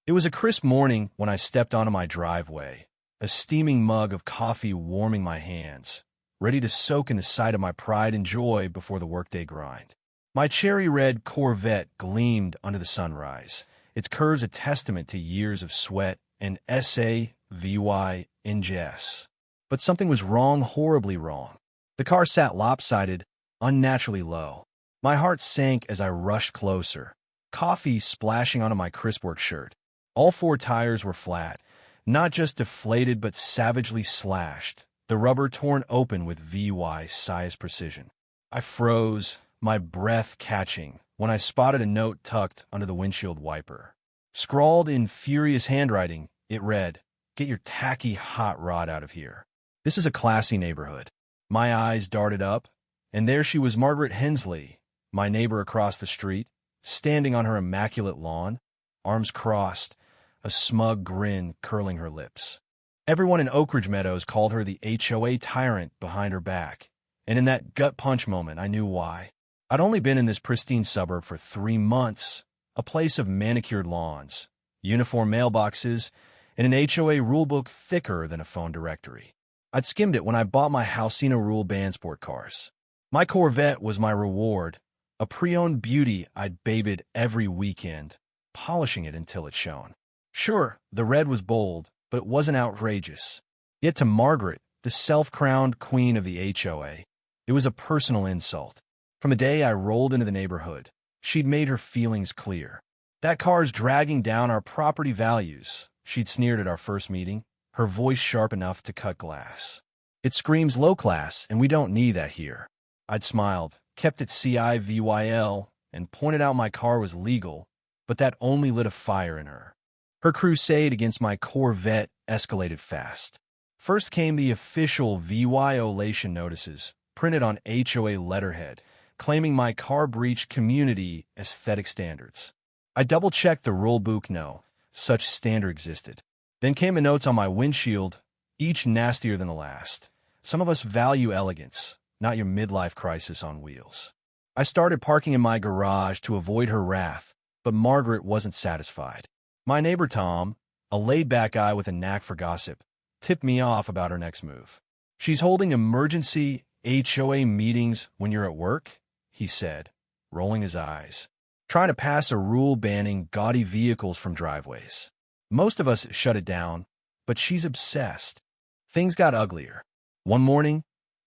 It was a crisp morning when I stepped onto my driveway, a steaming mug of coffee warming my hands, ready to soak in the sight of my pride and joy before the workday grind. My cherry-red Corvette gleamed under the sunrise, its curves a testament to years of sweat and SAVY ingest. But something was wrong, horribly wrong. The car sat lopsided, unnaturally low. My heart sank as I rushed closer, coffee splashing onto my crisp work shirt. All four tires were flat, not just deflated but savagely slashed, the rubber torn open with VY-size precision. I froze, my breath catching, when I spotted a note tucked under the windshield wiper. Scrawled in furious handwriting, it read, "Get your tacky hot rod out of here. This is a classy neighborhood." My eyes darted up, and there she was, Margaret Hensley, my neighbor across the street, standing on her immaculate lawn, arms crossed, a smug grin curling her lips. Everyone in Oak Ridge Meadows called her the HOA tyrant behind her back, and in that gut-punch moment I knew why. I'd only been in this pristine suburb for 3 months, a place of manicured lawns, uniform mailboxes, and an HOA rulebook thicker than a phone directory. I'd skimmed it when I bought my Halcino Rule Band sport cars. My Corvette was my reward, a pre-owned beauty I'd babied every weekend, polishing it until it shone. Sure, the red was bold, but it wasn't outrageous. Yet to Margaret, the self-crowned queen of the HOA, it was a personal insult. From the day I rolled into the neighborhood, she'd made her feelings clear. "That car's dragging down our property values," she'd sneered at our first meeting, her voice sharp enough to cut glass. "It screams low class, and we don't need that here." I'd smiled, kept it CIVYL, and pointed out my car was legal, but that only lit a fire in her. Her crusade against my Corvette escalated fast. First came the official violation notices, printed on HOA letterhead, claiming my car breached community aesthetic standards. I double-checked the rulebook. No such standard existed. Then came the notes on my windshield, each nastier than the last. "Some of us value elegance, not your midlife crisis on wheels." I started parking in my garage to avoid her wrath, but Margaret wasn't satisfied. My neighbor Tom, a laid-back guy with a knack for gossip, tipped me off about her next move. "She's holding emergency HOA meetings when you're at work," he said, rolling his eyes, "trying to pass a rule banning gaudy vehicles from driveways. Most of us shut it down, but she's obsessed." Things got uglier. One morning,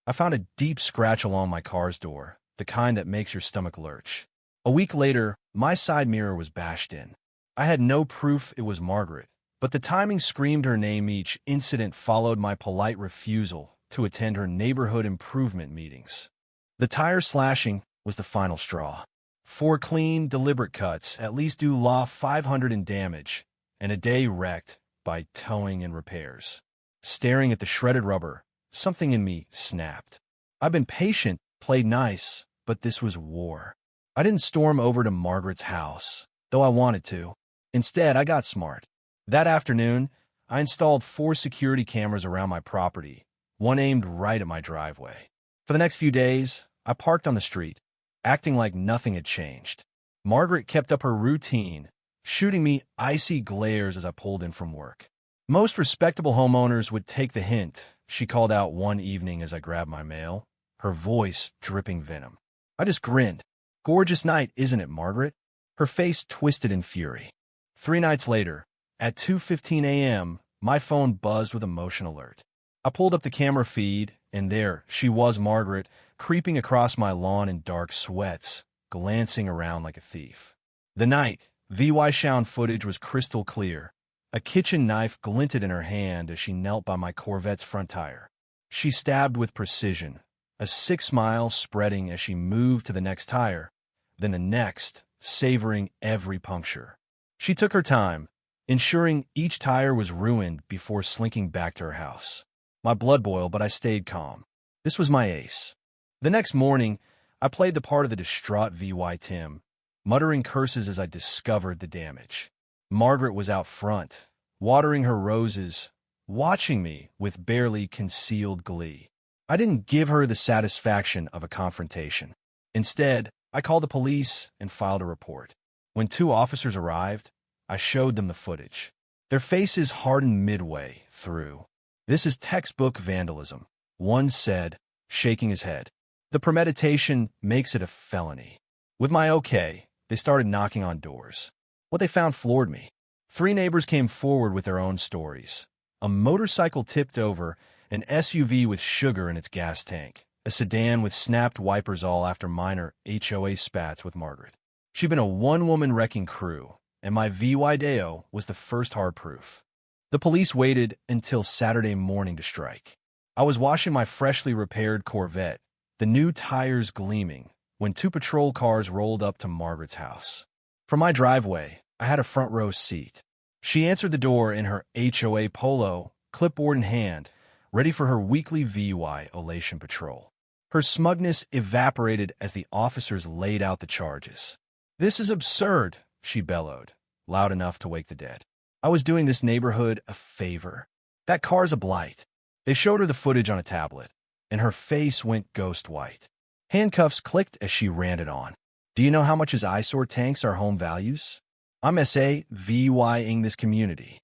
I found a deep scratch along my car's door, the kind that makes your stomach lurch. A week later, my side mirror was bashed in. I had no proof it was Margaret, but the timing screamed her name. Each incident followed my polite refusal to attend her neighborhood improvement meetings. The tire slashing was the final straw. 4 clean, deliberate cuts, at least due law 500 in damage, and a day wrecked by towing and repairs. Staring at the shredded rubber, something in me snapped. I've been patient, played nice, but this was war. I didn't storm over to Margaret's house, though I wanted to. Instead, I got smart. That afternoon, I installed 4 security cameras around my property, one aimed right at my driveway. For the next few days, I parked on the street, acting like nothing had changed. Margaret kept up her routine, shooting me icy glares as I pulled in from work. Most respectable homeowners would take the hint, she called out one evening as I grabbed my mail, her voice dripping venom. I just grinned. "Gorgeous night, isn't it, Margaret?" Her face twisted in fury. 3 nights later, at 2:15 a.m., my phone buzzed with a motion alert. I pulled up the camera feed, and there she was, Margaret, creeping across my lawn in dark sweats, glancing around like a thief. The night VY-sound footage was crystal clear. A kitchen knife glinted in her hand as she knelt by my Corvette's front tire. She stabbed with precision, a sick smile spreading as she moved to the next tire, then the next, savoring every puncture. She took her time, ensuring each tire was ruined before slinking back to her house. My blood boiled, but I stayed calm. This was my ace. The next morning, I played the part of the distraught VY Tim, muttering curses as I discovered the damage. Margaret was out front, watering her roses, watching me with barely concealed glee. I didn't give her the satisfaction of a confrontation. Instead, I called the police and filed a report. When 2 officers arrived, I showed them the footage. Their faces hardened midway through. "This is textbook vandalism," one said, shaking his head. "The premeditation makes it a felony." With my okay, they started knocking on doors. What they found floored me. 3 neighbors came forward with their own stories. A motorcycle tipped over, an SUV with sugar in its gas tank, a sedan with snapped wipers, all after minor HOA spats with Margaret. She'd been a one-woman wrecking crew, and my video was the first hard proof. The police waited until Saturday morning to strike. I was washing my freshly repaired Corvette, the new tires gleaming, when 2 patrol cars rolled up to Margaret's house. From my driveway, I had a front row seat. She answered the door in her HOA polo, clipboard in hand, ready for her weekly violation patrol. Her smugness evaporated as the officers laid out the charges. "This is absurd," she bellowed, loud enough to wake the dead. "I was doing this neighborhood a favor. That car's a blight." They showed her the footage on a tablet, and her face went ghost white. Handcuffs clicked as she ranted on. "Do you know how much his eyesore tanks our home values? I'm SAVYing this community."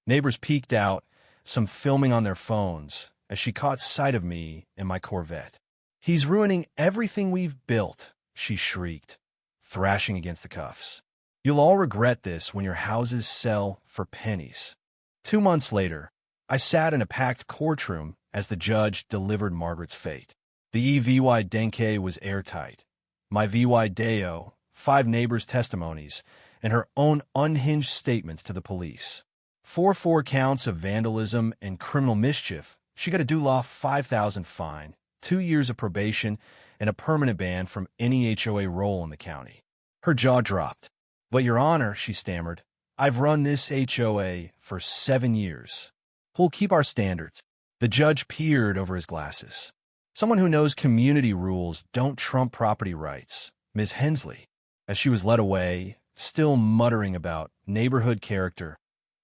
Neighbors peeked out, some filming on their phones, as she caught sight of me in my Corvette. "He's ruining everything we've built," she shrieked, thrashing against the cuffs. "You'll all regret this when your houses sell for pennies." 2 months later, I sat in a packed courtroom as the judge delivered Margaret's fate. The EVY Denke was airtight. My video, 5 neighbors' testimonies, and her own unhinged statements to the police. 4 counts of vandalism and criminal mischief. She got a Duluth $5,000 fine, 2 years of probation, and a permanent ban from any HOA role in the county. Her jaw dropped. "But, Your Honor," she stammered, "I've run this HOA for 7 years. Who'll keep our standards?" The judge peered over his glasses. "Someone who knows community rules don't trump property rights, Ms. Hensley." As she was led away, still muttering about neighborhood character,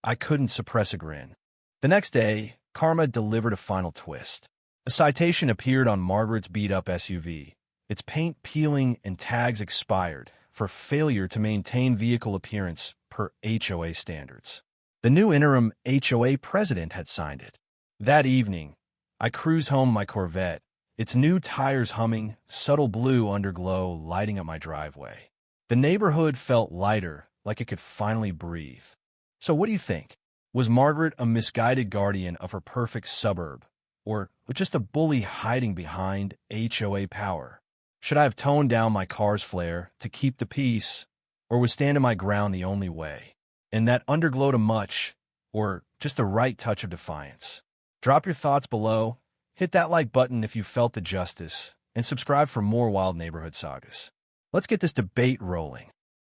I couldn't suppress a grin. The next day, karma delivered a final twist. A citation appeared on Margaret's beat-up SUV, its paint peeling and tags expired, for failure to maintain vehicle appearance per HOA standards. The new interim HOA president had signed it. That evening, I cruised home in my Corvette, its new tires humming, subtle blue underglow lighting up my driveway. The neighborhood felt lighter, like it could finally breathe. So what do you think? Was Margaret a misguided guardian of her perfect suburb, or just a bully hiding behind HOA power? Should I have toned down my car's flair to keep the peace, or was standing my ground the only way? And that underglow too much, or just the right touch of defiance? Drop your thoughts below, hit that like button if you felt the justice, and subscribe for more wild neighborhood sagas. Let's get this debate rolling.